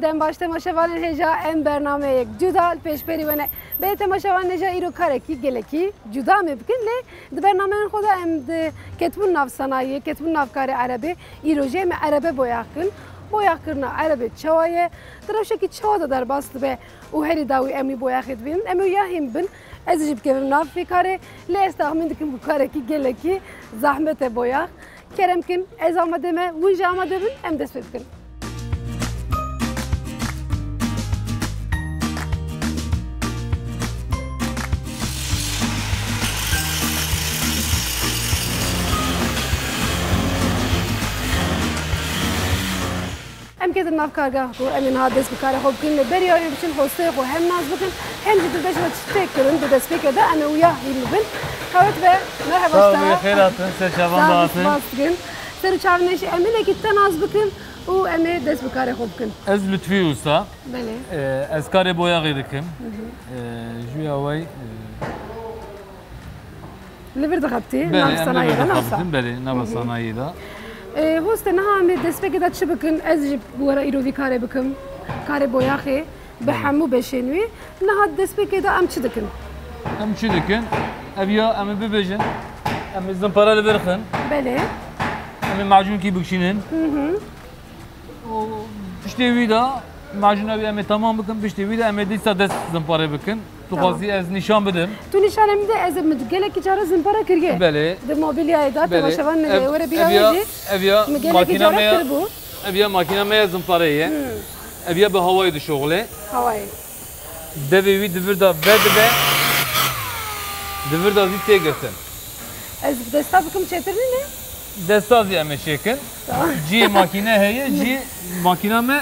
دم باش تماشاوان هجا ام برنامه یک جدا پیش بری ونه به تماشاوان هجا ایرو کارکی گلکی جدا ممکن لی د برنامه خدا ام د کتبون ناف صنایع کتبون ناف کار عربی ایرو جیم عربی بویاکن بویاکرنا عربی چوایه درشه کی چوا در باست به او هری داوی امی بویاخت بین امی یاهم بن از جیب که ناف فکره لی استخدام دکم بو کارکی گلکی زحمت بویاخ کرم کن از آمده me ونج آمده بن ام دست بکن ام كده ناف كارجا خو امين هادس بكاره خو كل بريا يمشي خوسته خو هم ناس بكن هم جد باش تفتكر انت ده سبيكر ده انا وياه يلبن خوت به مرحبا صباح الخير اتن سر شباب باتن باسكن سر شافنيش امين كي تناس بكن و امي دس بكاره خو بكن از لطفي وستا بله از كاري بويا غيركم جويا واي ليفر دخبتي ناف صنايع ناف بله ناف صنايع ده هوست نها می دست بگه داد چه بکن از جب ورا ایرو وی کاره بکم کاره بویاخه به همو بشینوی نها دست بگه دا ام چه دکن ام چه دکن ابیا ام ببجن ام زنپاره لبرخن بله ام معجون کی بکشینن پشتی وی دا معجون ابی ام تمام بکن پشتی وی دا ام دیسا دست زنپاره بکن تو خاصی از نشان بدم تو نشانه میده از مدگله کی چاره زنپاره کریه بله د موبیلیای دا تماشاوان نه ور بیاوی ابیا ماکینه می زنپاره ابیا به هوای د شغله هوای دوی دور دا بد به دور دا زی تگرتن از دستا بکم چتر نه دستازی ام شکل جی ماکینه هی جی ماکینه می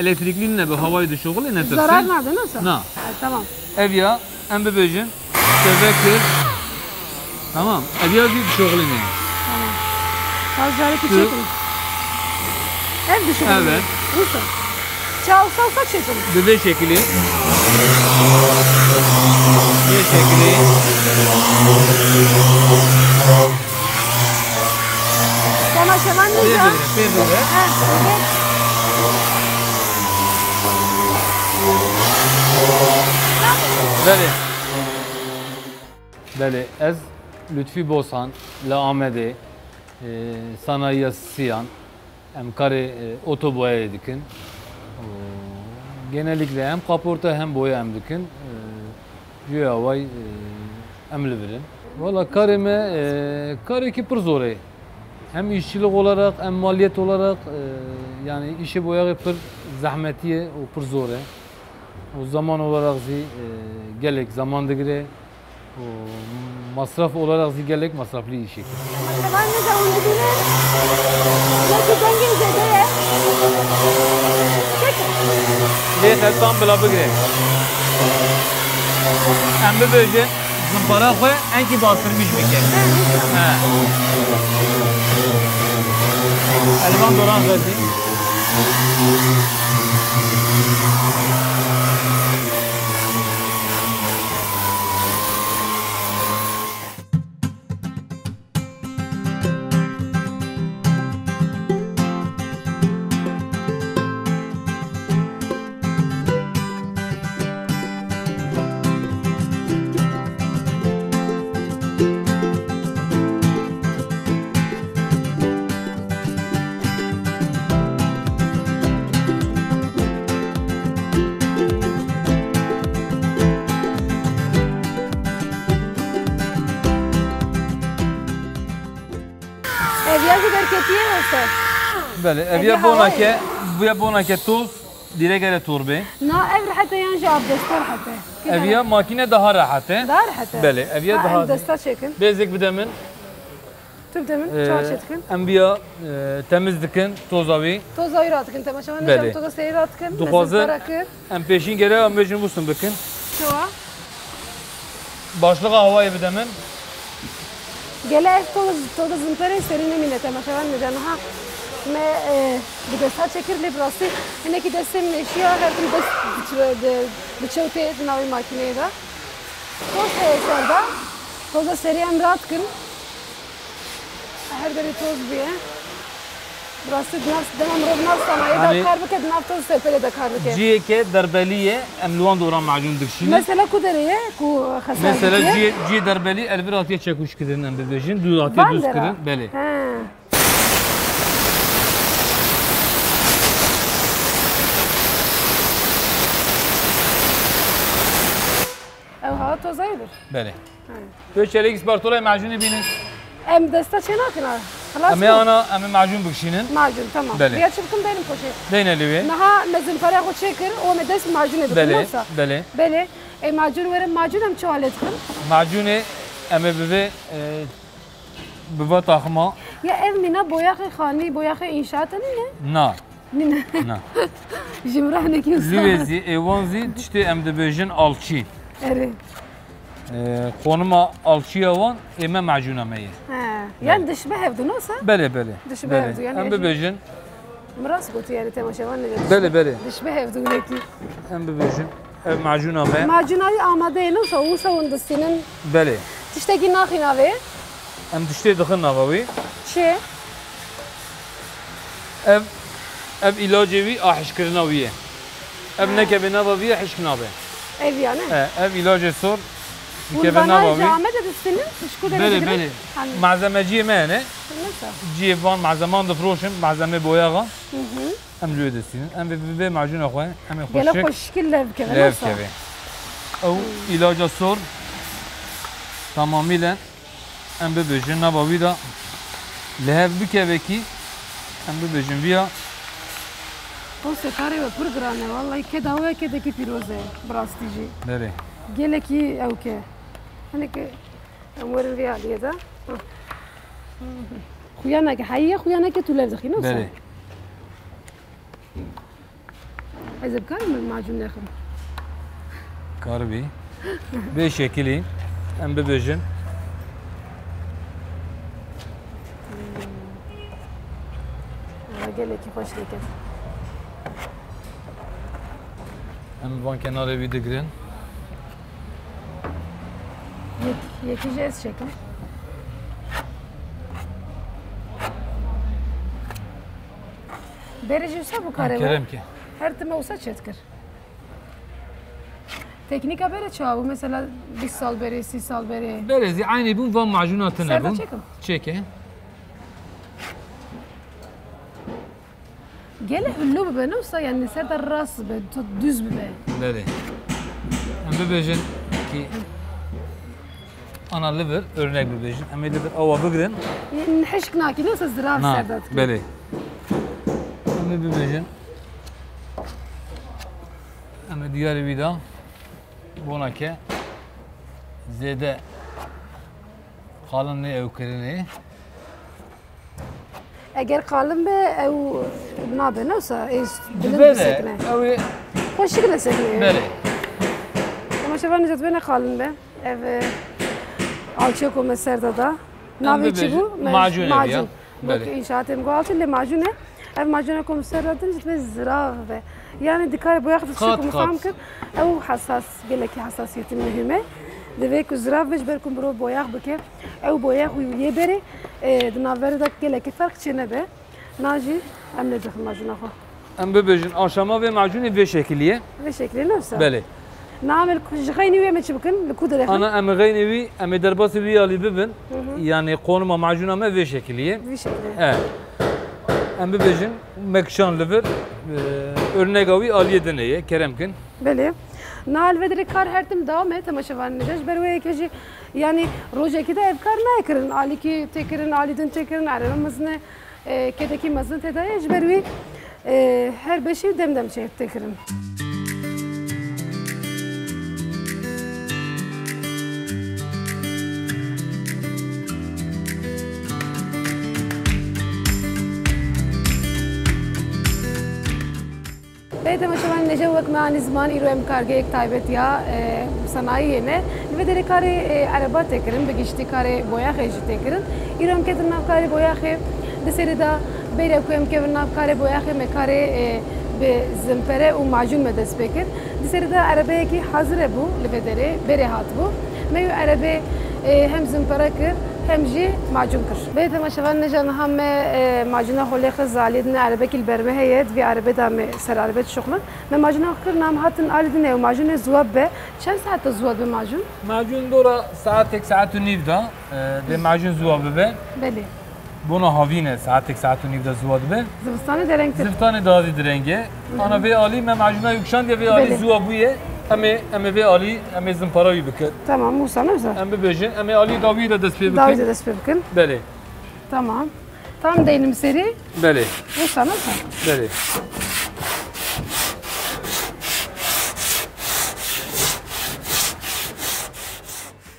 elektrikli ne به هوای د شغله نه ترسه zarar nerede nasıl نه tamam evya em bebejin tebekir tamam evya bir şogli ne tamam fazla ki çekin ev düşün evet nasıl çalsa çekin bebe şekli bir şekli sana şaman ne ya بله بله از لطفی بوسان لآمده sanayi siyan hem kare otoboya dikin genellikle hem kaporta hem boya hem dikin güya vay emli verin valla kare ki pır zor hem işçilik olarak hem maliyet olarak yani işi boya pır zahmetiye o pır zor o zaman olarak gelek zaman digre o masraf olarak gelek masraflı işi. Ben ne zaman digre? Nasıl zengin zede? Ne hatam bela bigre. Em böyle zımpara koy en ki bastırmış bir kere. Elvan doran gazi. بله اویا بونا که توز دیره توربه نه اف حتى ينجا بدستور حتى اویا ماکینه daha راحته بله اویا daha دستا çekin bezek bidemin tübdemin çağ çekin enbiya temiz dikin tozavi tozavi rahatkin temaşaman ne toza seyir rahatkin duhazı em peşin gere em bejin busum bikin çoğa başlığa havayı bidemin gele toza zımpere serine mine temaşaman ne canha me بدستا چکر لی براستی اینه که دستم نشیا هر کم دست بچوته نوی ماکینه دا توز هیچر دا توزا سری ام رات کن هر دری توز بیه Burası demem rovnav sanayi Yani- da kar bike nafta sepele de kar bike. Ciyeke derbeliye em luan doğran macun dikşini. Mesela ku dereye ku hasar Mesela dikiye. ciye derbeli elbir atiye çekuş kirin em bebejin. Düz atiye düz Bandera. kirin. Beli. He. Ev hava tozayıdır. Beli. Böyle çelik ispartola macunu binin. Em desta çenakına. Halas Em ana em macun bikşinin. Macun tamam. Bele. Bir açıp benim poşet. Deyne livi. Naha mezin para ko çekir o me dest macun edip Beli. nasıl? Beli. Bele. Macun verin macun hem çoğalet kın. Macunu em bebe beba takma. Ya ev mina boyakı khani boyakı inşaatı ne? Na. Nine. Na. Jimrahne ki usta. Livezi evanzi işte em bebejin alçı. Eri. Konuma alçıya van eme macuna meye. He. Yani dış behevdu nasıl? Beli beli. Dış behevdu yani. Em bebejin. Mıras gotu yani temaşavan ne? Beli beli. Dış behevdu ne ki? Em bebejin. Ev macuna me. Macunayı amade nasıl? O savundu senin. Beli. Tişteki nakina ve. Em dişte dıkın navavi. Şey. Ev ilacı vi ahişkirina viye. Ev nekebe navaviye hişkina be. Ev yani. Ev ilacı sor. Bunu Nekebe bana navavi. came de senin. Şku Beli beli. Hani Malzemeciye me ne? nasıl? Civan malzeman da froşim malzeme boyağa. Em lüye desinin. Em bebe macuna khoy. Em Gele hoşek. hoşkille bir kere Lev nasıl? keve. Ev ilaca sor. Tamamıyla em bebejin navavi da lehev bikeve ki em bebejin viya. O sekare ve pırgrane. Vallahi kedavaya kedeki piroze. Brastici. Beli. Gele ki evke. Hani ki امور في عليه ده خويانا حقيقة خويانا كتولاد دخينا Beli. إذا بكامل المعجون ياخذ Karbi. Be şekili. Em bebejin. قال لك خوش لك Em van kenara bir digrin. يكي جاز شكل برجي وسابو كاري Kerem ki. her time olsa çetkir. Teknika böyle çoğu mesela bir sal beri, si sal beri. Berezi aynı bu van macunatı ne Serda bu? çekim. Çeke. Gele hüllü be ne olsa yani serda ras be, düz be. Beli. Em bebejin ki ana liver örnek bebejin. Em liver ava bigrin. Yani حشك ناكي نوصل زراف Na. سردات Beli. Em bebejin. Em diğer vida. Bonake. Zede. Kalın ne evkerini. اگر قالم به او نابه نوصل ايش بلند Beli. بسكنه Evi. خوش شكله سكنه Beli. اما شفا نجات بين قالم به ev alçıko meserda da navi çibu macun ev ya. Bak Beli. inşaatım goalçı le macune ev macune komiserda jit ve zirav ve yani dikkat bu yakıt Kat, şık kat. mufamkir ev hassas geleki hassasiyetin mühime devek zirav ve berkum bro boyak bike ev boyak u yeberi dinaver da geleki fark çene be naji emle dakh macuna kho Em bebejin aşama ve macunu ve şekliye. ve şekli nasıl Beli. نعمل جخيني ويا ما تشبكن الكود اللي Ana em gaynevi em derbası bir ali bibin. Yani konuma macuna me ve şekliye. في شكل Evet. Em bebejin mekşan liver. Örnek avi aliye deneye keremkin. بله نال ودري كار هرتم داوم ہے تماشاوان نجاش بروي كجي يعني روجا كده افكار ناكرن علي كي تكرن علي دن تكرن على مزنه كده كي مزن تدايج بروي her beşi demdem şey تكرن بيت مشوان نجوك مع زمان إيرو إم كارجيك تايبت يا صناعية نه نبدأ كاري عربات تكرن بقيشتي كاري بويا خيج تكرن إيرو إم كتر ناف كاري بويا خي دسيري دا بيرو إم كتر ناف كاري بويا خي مكاري بزمبرة ومعجون مدرس بكر دسيري دا عربية كي حاضر بو لبدري بري هات بو ما يو عربي هم زمبرة كر hem jî macun kir. Bê temaşevan nejan ham me macuna holê xwe zalîdine erebekî li ber me heye vê erebê da me ser erebê dişuxulin. Me macuna kirin ham hatin alîdine û macunê ziwab be. Çend saet ziwab be macun? Macun dora saatek saat û nîv da de macun ziwa bibe. Belê. Bona havîne saatek saat û nîv da ziwa dibe. Zivistanê derengtir. Zivistanê dazî direnge. Ana vê alî me macuna yekşandiye vê alî Belê. ziwa bûye. Em ê vê alî em ê zimpara wî bikin. Tamam, Musa ne güzel. Em bibêjin em ê alî dawî de dest pê Davî bikin. de dest pê bikin. Belê. Tamam. Tam değilim seri. Belê. Musa ne güzel. Belê.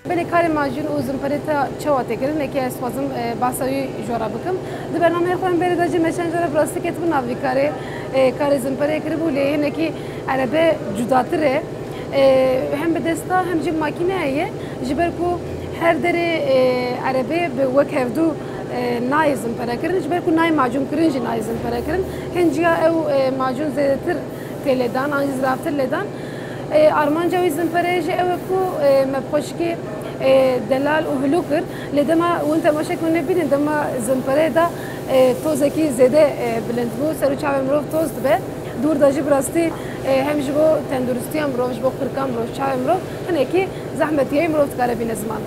Belê karê macun û zimperê te çawa tê kirin eke ez xwazim bahsa wî jora bikim. Di bernameyê xwe em berê de jî me çend jara bi rastî ketibin nav vî karê. Karê zimperê kiribû lê hinekî erebe cudatir e. Hem bi desta hem jî makîneya ye ji ber ku her derê erebê bi wek hevdû nayê zimpere kirin ji ber ku nayê macun kirin jî nayê zimpere kirin. Hinciya ew macun zêdetir tê lêdan an jî ziravtir lêdan. Armanca wî zimperê jî ew e ku me xweşikê delal û hilû kir lê dema hûn temaşek hûn nebînin dema zimperê da tozekî zêde bilind bû ser û çavê mirov toz dibe dûr da jî bi rastî hem ji bo tenduristiya mirov ji bo qirka mirov çavê mirov hinekî zehmetiyê mirov dikare bîne ziman.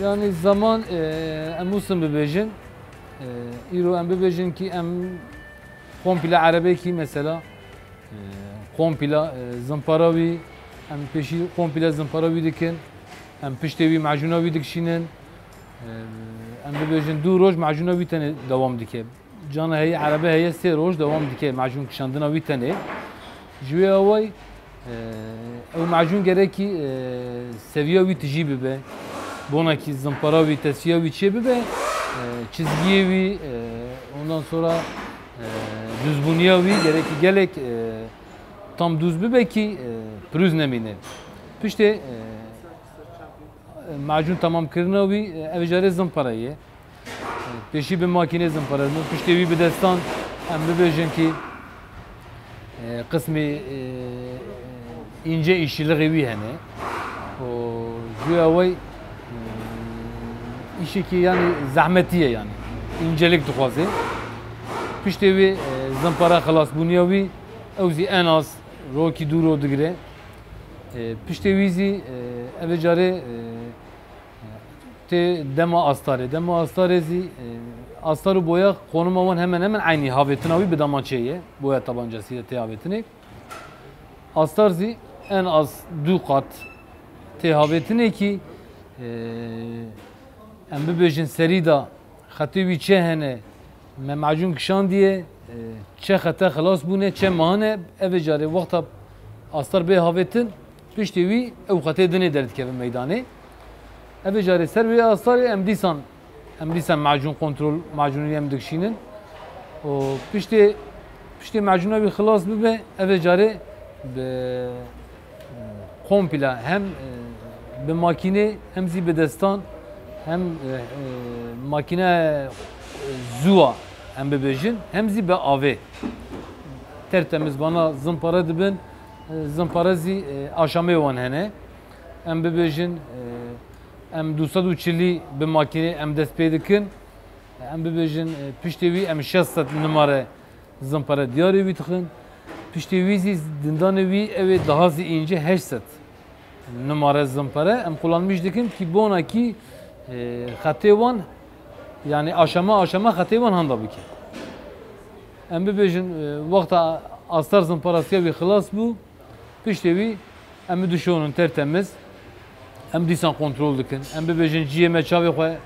Yani zaman em wî bibêjin. Îro em bibêjin ki em komple erebekî mesela komple zimpara wî em pêşî komple zimpara wî dikin. Em piştê wî macuna wî dikişînin. Em bibêjin dû roj macuna wî tenê dewam dike. Cana heye erebe heye sê roj dewam dike macun kişandina wî tenê. Ji wê awayî ew macun gerekî seviya wî tijî bibe. Bonakî zimpara wî tesiya wî çê bibe, çizgiyê wî ondan sonra düzbûniya wî gerekî gelek tam düz bibe ki pürüz nemîne. Piştê macun tamam kirina wî ev jarê zimpara ye. Pêşî bi makînê zimpara din. Piştê wî bi destan em bibêjin ki qismê înce îşîliğê wî hene. Ji wê awayî işeki yani zahmetiye yani incelik dixwaze piştê wê zimpara xelas bûniya wî ew zî en az rokî dû ro digire piştê wî zî ev carê tê dema astarê zî astar û boya konuma wan hemen hemen aynî havêtina wî bi dema çê ye boya tabancasî de tê havêtinê astar zî en az dû qat tê havêtinê ki em bibêjin serî da xetê wî çê hene me macun kişandiye çê xete xilas bûne çê mahane ev carê wexta astar bê havêtin piştê wî ew xetê dinê derdikevin meydanê ev carê ser wê astarê em dîsan macun kontrol macunî em dikişînin û piştê macuna wî xilas bibe ev carê bi komple hem bi makînê hem zî bi destan hem makine zuwa em bibêjin hem zî bi avê tertemiz bana zimpara dibin zimpara zî aşamê wan hene em bibêjin em 240 bi makînê em dest pê dikin em bibêjin piştê wî em 600 numare zimpara diyarê wî dixin piştê wî zî dindanê wî ew ê daha zî înce 800 numare zimpara em kullanmış dikin ki bonakî xetê wan yani aşama xetê wan handa bike. Em bibêjin wexta astar zimparasiya wî xilas bû piştê wî em dişonin tertemiz em dîsan kontrol dikin. Em bibêjin ciyê me çavê xwe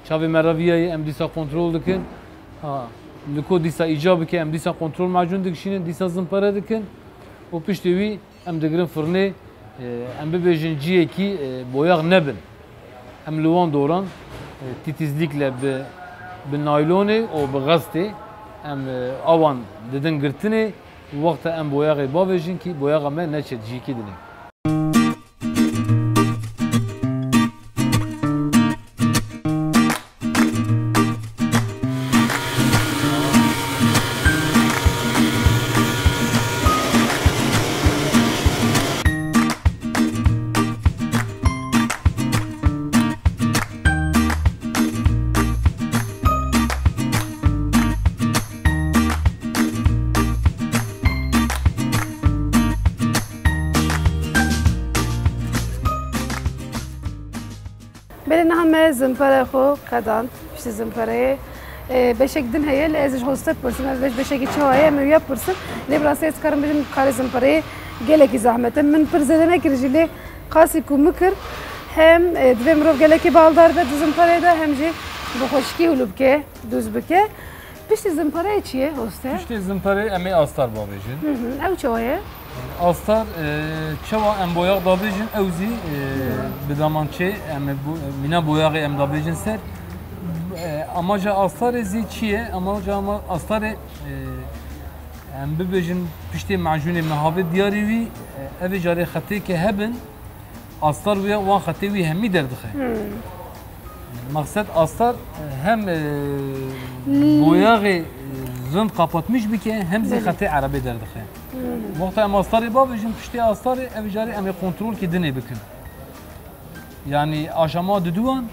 çavê me raviyayê em dîsa kontrol dikin. Li ku dîsa îca bike em dîsa kontrol macun dikişînin dîsa zimpara dikin û piştê wî em digirin firnê em bibêjin ciyekî boyaq nebin. Em li wan doran tîtîzlikle bi naylonê û bi gestê em awan didin girtinê wexta em boyaqê bavêjin ki boyaqa me neçe ciyekî dinê. بله همه زنپره خو قدان پشت زنپره بشک دن هیه لازم هسته پرسیم از بشکی چه هیه میوه پرسیم لیبراسی از کارم بجم کار زنپره گله کی زحمته من پرزده نکرد لی قاسی کو مکر هم دویم رو گله کی بالدار به زنپره ده هم جی بخشکی ولوب که دوز بکه پشت زنپره چیه هسته؟ Piştî zimperê em ê astar bavêjin. او چه هیه؟ Astar çawa em boyaq dabêjin ew zî bi damançê em mîna boyaqê em dabêjin ser. Amaca astarê zî çi ye? Amaca astarê em bibêjin piştê macûnê me havê diyarê wî ev ê jarê xetêke hebin astar wê wan xetê wî hemî derdixe. Maksat astar hem boyaqê rind kapatmış bike hem zî xetê erebê derdixe. Wexta em astarê bavêjin piştê astarê ev jarê em ê kontrol kê dinê bikin. Yani aşama diduan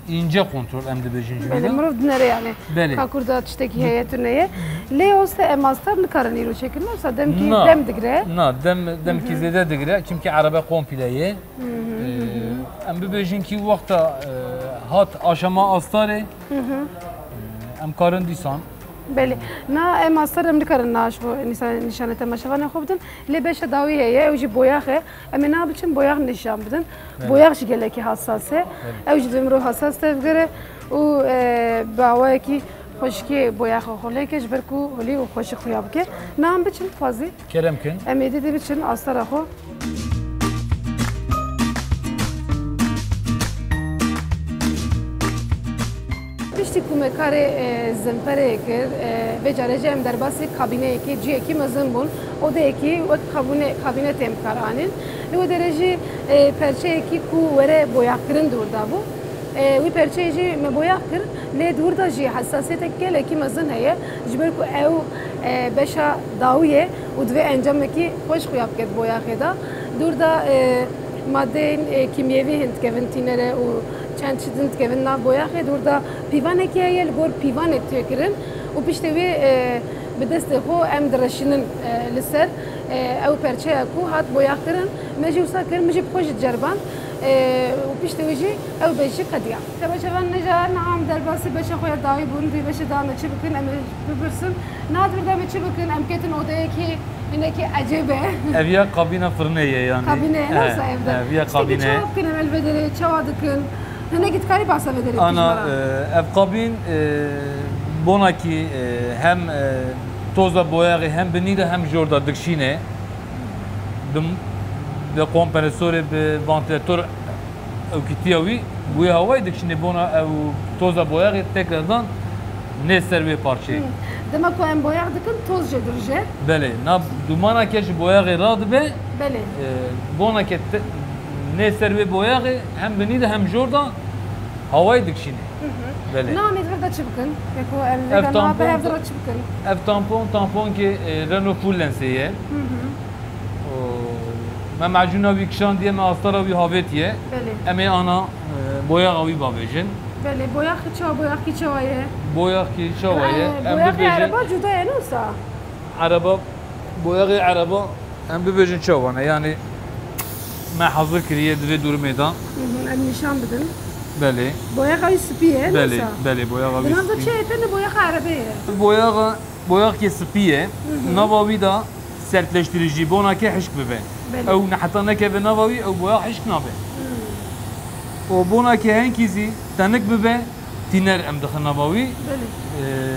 ince kontrol em dibêjin ji بله مرو دنره یعنی بله. کاکوردا تشتکی هیه تونه لی هسته اماستر نکارن ایرو چکن مثلا دم کی Na. دم دگره Na dem ki zêde digire çimkî erebe komple ye. Em bibêjin ki wexta hat aşama astarê em karin dîsan بله نه اماستر هم نکارن ناش و نشانه تماشاوان خوب بدن لی بهش داوی هیه اوجی بویاخه اما نه بچن بویاخ نشان بدن بویاخ شگله کی حساسه اوجی دمرو حساس تفگره و باوی کی خوشکی بویاخ خوله کش برکو هلی و خوش خویاب که نام بچن فازی kerem kin. امیدی دی بچن آستر خو پشتی کومه کار زنپره کرد به جارجه هم در باسی کابینه کی جی کی مزن بون او ده کی وقت کابینه تیم کارانین لو درجه پرچه کی کو وره بویا کرن دور دابو وی پرچه جی مبویا کر لی دور دا جی حساسیت کله کی مزن هیه جبر کو او بشا داویه و دوی انجام کی خوش خویاب کرد بویا خدا دور دا ماده کیمیایی هند کevin تینره و چند چیزن کevin نا بویا خد دور دا پیوانه کی هیه لگور پیوانه تیکرن و پیشته وی به دست خو ام درشنن لسر او پرچه کو هات بویا کرن مجی وسا کرن مجی خوش جربان و پیشته ویجی او بیشی قدیا تبا شوان نجا نعم در باسی بشه خویا داوی بون بی بشه دام چی بکن ام ببرسن نادر دام چی بکن ام کتن odaya ki yine ki acebe Ev ya kabine fırneye yani. kabine nasıl evde Ev ya kabine. çabuk kın emel bedeli çavadıkın ne git kari basa bedeli Ana ev kabin bonaki hem toza boyağı hem benide hem jorda dikşine. De kompresörü be ventilatör ökitiyavi bu havayı dikşine bona ev toza boyağı tekrardan ne serve parçayı. demek ko em boya dikın toz jedurje Bele, na dumana keş boyağı rad be bele bona ke ne serve boyağı hem benide hem jorda havayı dikşine. Bele. na ne da çıbkın ko em Ev vegan tampon- na be evde çıbkın Ev tampon ki Renault Fullensiye. Me macuna wî kişan diye me astara wî havêtiye. bele Em ê ana boyaxa wî bavêjin. bele boya çava boya ki çavaye Boyaxî çawa ye. Em boya bibêjin araba cuda ya nasıl araba boyaxê araba em bibêjin çawane yani me hazır kiriye divê durmêdan. em nişan bidin Belê. boya kayı spiye Belê. nasıl Belê boyaxa wî. Bunlar da şey etene boya arabaya Boyaxê spiye nava wî da sertleştirici bonake hişk bibe. Belê. Ew neheta nekeve nava wî ew boya hişk nabe. O bonake henkîzî tenik bibe tîner em dixin nava wî. bele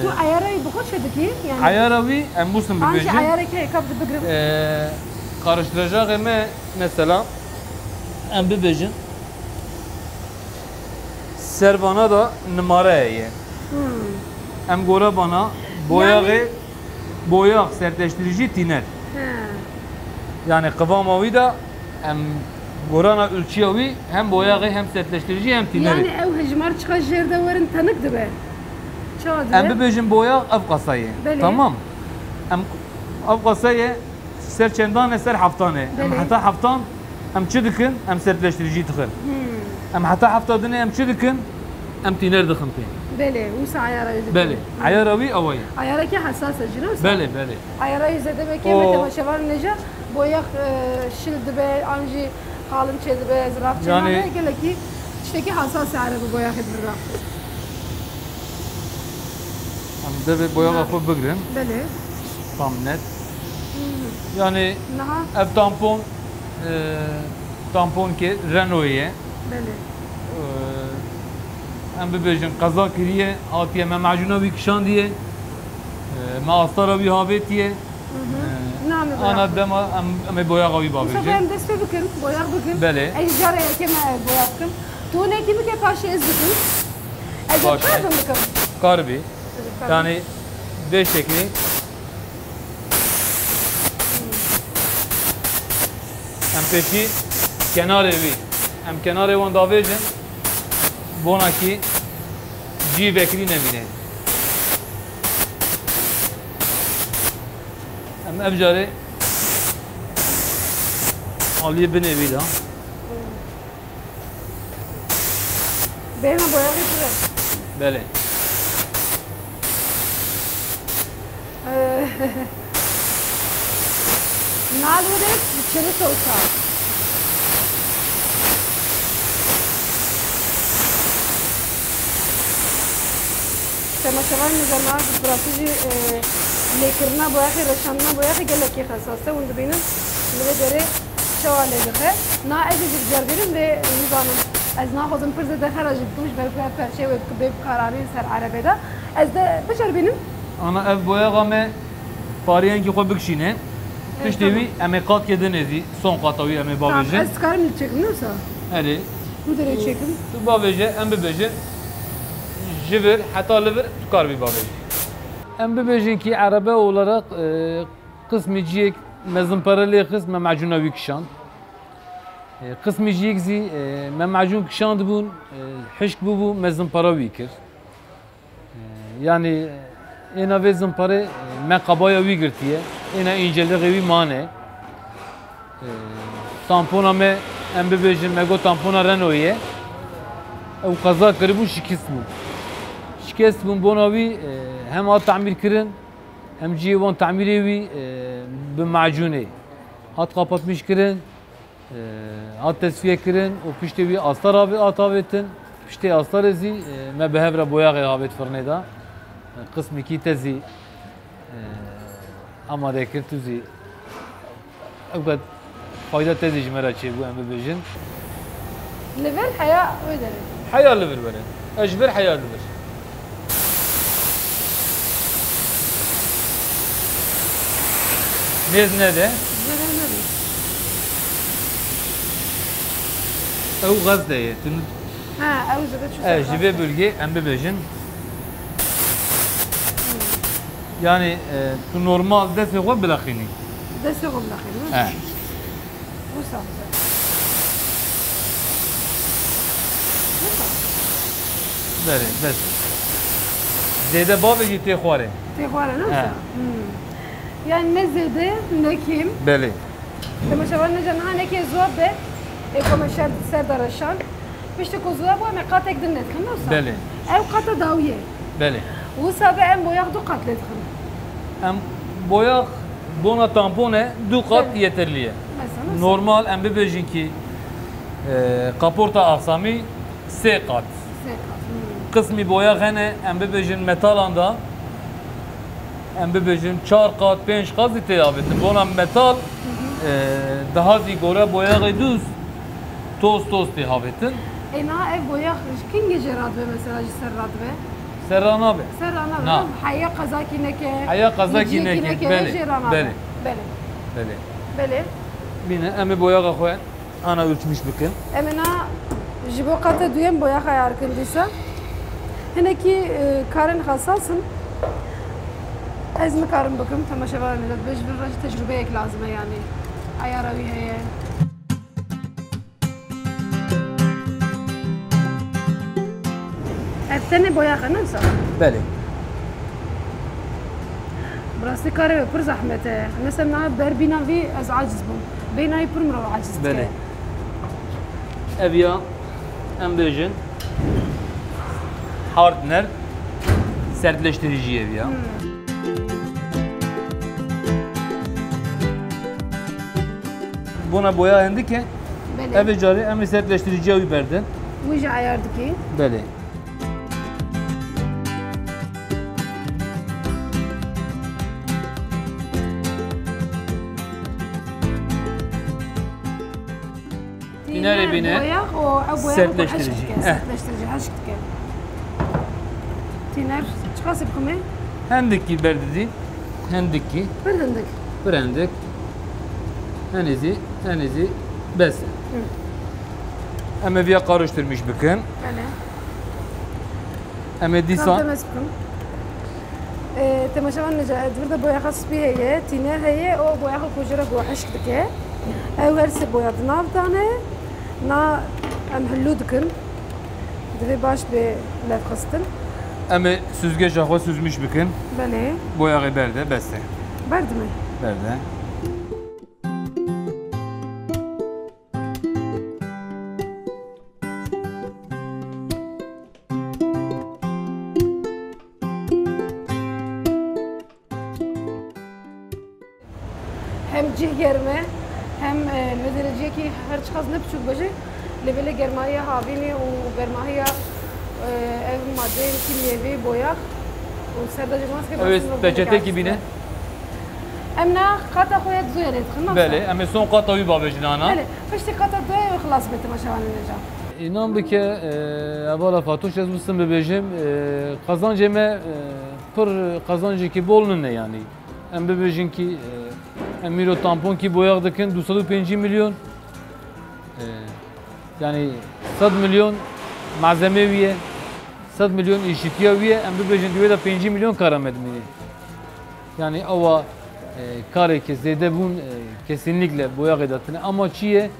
tu ayarayı bu kadar şeydeki yani Ayara wî em bûstin hangi bibêjin. ayarı ki kapı bigrim karıştıracak eme mesela em bibêjin servana da numara ye. Em gora bana boyağı sertleştirici tiner. Yani kıvamı da em gorana ölçüyü hem boyağı hem sertleştirici hem tineri. Yani ev hicmar çıkan yerde varın tanık dibe. Çağdı. Em bibêjin boyağı ev kasayı. Beli. Tamam. Em ev kasayı ser çendane ser haftane. Em Beli. hatta haftan em çi dikin em sertleştirici dikin. Em hatta hafta dine em çi dikin em tiner dikin pê. Bele, وسع ayara yüzü. Beli. Ayara wî awayı. Ayara ki hassas acına. Beli beli. Ayara yüzü demek ki O- mete başavar neca boyak şil dibe anji kalın çe dibe zraf çe Yani- yani gele ki işte hassas ayara bu boyak edildi. Em de boyağı xwe bigirin. Bele. Tam net. Yani Naha. ev tampon ki Renault'ye Bele. em bibêjin qeza kiriye hatiye me macûna wî kişandiye me astara wî havêtiye Name ana dema em ê boyaxa wî Bu sefer babêjin. hem deste bikin, boyak bikin. Bele. Ejjara yekeme boyak bikin. Tu ne kimi ke paşa ez bikin. Ejjara Paşa. kardın bikin. Karbî yani vê şeklî em pêşî kenarê wî em kenarê wan davêjin bonakî cîvekirî nemîne. Em ev carê aliyê binêvî da. Benim boyak ettiler. Belê. Nalveret içeri soğusa. Temaşavan nizamlar strateji lekirna boyakı reşanına boyakı geleki hassası onu benim böyle göre şöyle de na ezecek cerberim ve nizamım az na hodum pırza da haracı duş berfler perçe ve kubbe kararı ser arabada az da beşer benim Ana ev boyaxa me pariyen ki xwe bikişîne piştî wî em ê qat kedin êzî son qata wî em ê tamam bavêjin. az karım çekim neyse Herê bu derece çekim tu bavêje em bibêjin ji vir heta li vir tu kar wî bavêjî. Em bibêjin ki erebe olarak qismî ciyek me zimpara lê xist me macûna wî kişand. Qismî jiyek zî me macûn kişand bûn hişk bûbû me zimpara wî kir. Yani êna vê zimparê me qebaya wî girtiye, êna înceliğê wî mane. Tampona me em bibêjin me got tampona Renault'ê ye. Ew qeza kiribû şikist bû. Şikest bûn bona wî hem hat temîr kirin hem ciyê wan temîrê wî bi macûnê. Hat qapatmış kirin, hat tesfiye kirin û piştê wî astar avêtin. Piştê astarê zî me bi hev re boyaxê avêt firnê da. Qismekî te zî amade kir tu zî ew qet fayda te zî ji me re çêbû em bibêjin. level haya öyle. Heya li vir berin. Ez ji vir heya li vir. Nêz nede? Ew gaz de ye. Ha, o yüzden çok. Evet, ji vê bölgê em bibêjin. Yani tu normal destê xwe bilaxînî. Deste koblakı. He. Bu sağ. Berê, bes. Zêde bavê jî tê xwarê. Tehvara He. nasıl? Yani ne zede ne kim. Belê. Demeşavan ne canha ne ki zuab be. Eko meşer ser daraşan. Pişti ko zuab ve meqatek dinlet kan nasıl? Belê. Ev qata dawiye. Belê. Bu sabe em boyak du katlet kan. Em boyax bona tampone du qat yeterli ye. Mesela. Normal em bibêjin ki kaporta axsamî sê qat. Qismî boyax hene em bibêjin metalan da em bibêjin 4 qat 5 qat zî tê avêtin. Bona metal daha zî gore boyaxê düz toz tê avêtin. Ena ev boyak kim gece radve mesela ser radve. Serra nabe. Ser Na. ana haya kazaki neke. Haya kazaki neke, bele, Bele. bele. Bele. Belê. Bele. Bine em boya xwe ana ölçmüş bikin. Emena ji bo qata duyem boya xayar kindîsa hinekî karên xesasın ez nikarim bikim temaşevaran nedat bej bir rej tecrübeyek lazım e yani ayara wî heye. Ev tenê boya xe ne wisa? Belê. Bi rastî karê pir zehmet e. Mesela berbîna vî ez aciz bûm. Bênayî pir mirov aciz dike. Belê. Ev ya em bêjin hardner sertleştirici ev ya. Buna boya hendike Belê. ev carî em sertleştiriciye wî berdin. Wî jî ayar dikî. Belê. Tînerê bîne Boya o ew boya sertleştirici. Sertleştirici heşk dike. Tîner çiqasî bixume? Hendikî berdidî. Hendikî Pir hindik. birendik. Henizi bes. Em ev karıştırmış bikin. Belê. Em dîsan Demez bikim. Temaşevan neca divir de boya xas bî heye, tîner heye o boya xwe kujira go heşk dike. Ew her sê boya di nav dane. Na em hillû dikin. Divê baş bê levxistin. em süzgeça xwe süzmüş bikin. Belê. Boyağı berde beste. Berdime. Berde. Hem cih germe hem mederecek ki her çıkaz ne buçuk bacı lebele germaya havini o germaya ev madde kimyevi boya o serdacı maske Evet, peçete gibine. Emna kata koyat zuyret khnas. Belê, em son qata wî babêjin ana. Bele. Pişti kata doya ve xlas betim aşağı neca. İnan bike evvala Fatoş ez bistim bibêjim qazancê me pir qazancekî bol ne yani. Em bibêjin ki em mîro tampon kî boyaq dikin 250 milyon. Yani 100 milyon malzeme wî ye. 100 milyon işitiya wî ye. Em bibêjin divê de 5 milyon kara me dimîne. Yani ava kareke zêde bûn kesinlikle boyaqê datine ama çi ye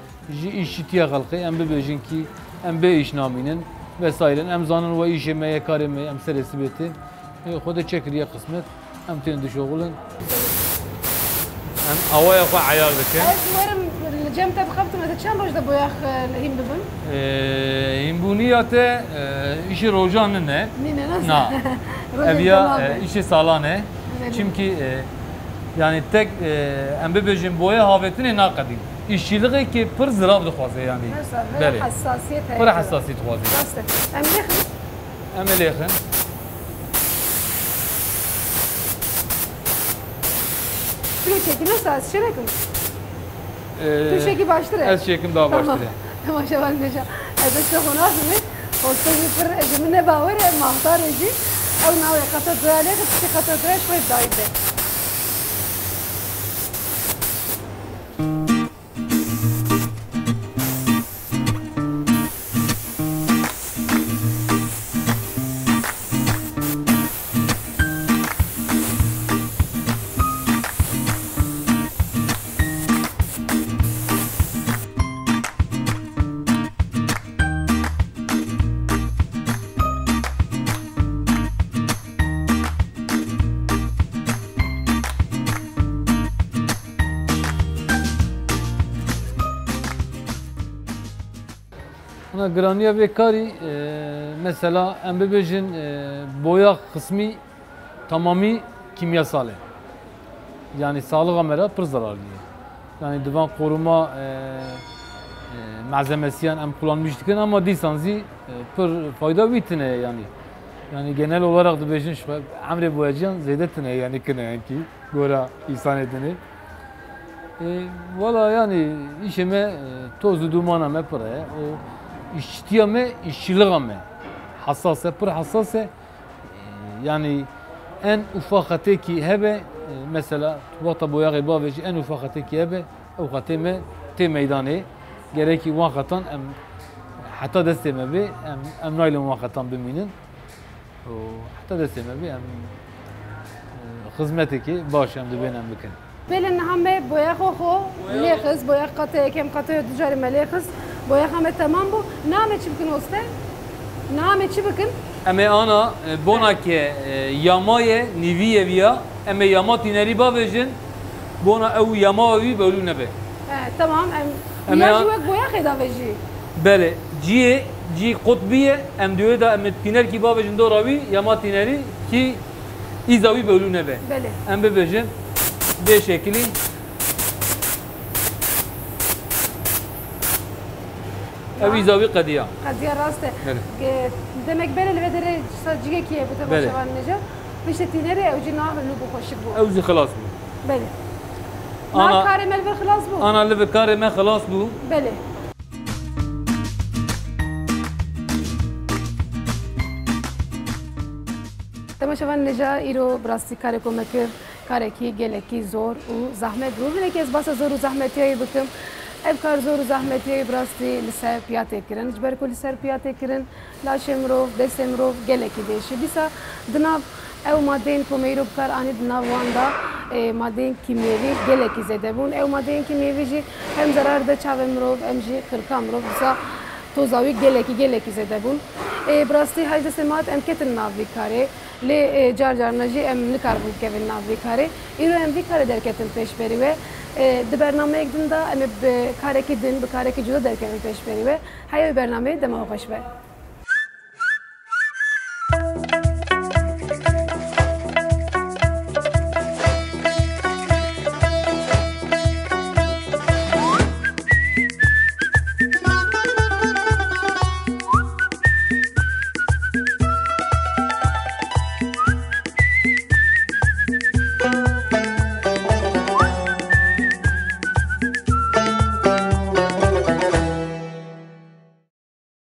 ji işitiya xelqê em bibêjin ki em bê îş namînin vesaire em zanin ve işê me ye karê me em serê sibêtê xwe çekiriye qismet em tên dişoxulin em awaya xwe eyar dikin. Ez warım cem te bixabtim ez çend roj da boya him bibim. Hînbûniya te işî rojan ne? Nine nasıl? Na. Ev ya işê salan e. Çünkü yani tek em bibêjin boya havetine naqedîn. İşçiliği ki pir zirav dixwaze yani. Mesela hassasiyet Pir hessasiyet dixwaze. Rastı. Em lexin. Em ê lêxin. Türkçeki nasıl az şerekim? Türkçeki baştır. Ez şekim daha baştır. Tamam şeval neca. Ez işte xonaz mı? Olsa bir ejimine baver mahtar eji. Ev nawe qata dale qati qata dale şoy dayde. Ana graniya ve karî mesela em bibêjin boya kısmı tamamı kimyasal e. Yani sağlığa mera pir zararlı. Yani divan koruma malzemesiyan em kullanmış dikin ama dîsanzî pir fayda vitine yani. Yani genel olarak dibêjin şu emre boyacıyan zêdetine yani kine yani gora insan edini. Valla yani işime tozu dumana me pir e. O işçiye me, işçiliğe me hassas e, pir hassas e. Yani en ufak hateki hebe mesela vakta boyağı babeci en ufak hateki hebe او خاطر me tê meydanê gerekî wan xetan em heta destê me bê em naylin wan xetan bimînin û heta destê me bê em xizmetekî baş em dibên em bikin. Belin hame boya xo lêxiz boya qatê kem qatê du carî me lêxiz boya hame tamam bû name çi bikin oste name çi bikin Em ê ana bonake yamayê nîvî eviya em ê yama tînerî bavêjin bona ew yama wî bewlû nebe. Tamam em ya jî wek boya xêda ve jî Bele ciyê cî qutbiye em diwê da em tînerkî bavêjin dora wî yama tînerî ki îza wî bewlû nebe. Belê Em bibêjin bê şekilî ew îza wî qediya. qediya rast e Belê. demek belê li vê derê cigekî ye bi te Belê. başevan neca piştî tînerê ew jî nahilû bû xweşik bû Ew zî xilas bû. belê Ana- Nah karê me li vir xilas bû Ana li vê karê me xilas bû. belê Temaşevan neca îro bi rastî karê ku me kir karekî gelekî zor û zehmet bû hinekî ez basa zor û zehmetiyayê bikim ev kar zor û zehmetiyayê bi rastî li ser piyatê kirin ji ber ku li ser piyatê kirin laşê mirov destê mirov gelekî değişî dîsa di nav ew madeyên ku me îro bikar anî di nav wan da madeyên kîmyevî gelekî zêde bûn ew madeyên kîmyevî jî hem zarar da çavê mirov hem jî xirka mirov dîsa toza wî gelekî zêde bûn bi rastî hej destê mat em ketin nav vî karê lê car carna jî em nikarbûn kevin nav vî karê îro em vî karê derketin pêşberî we di bernameyek din da em ê bi karekî din bi karekî cuda derkevin pêşberî we heya wî bernameyê dema xweş be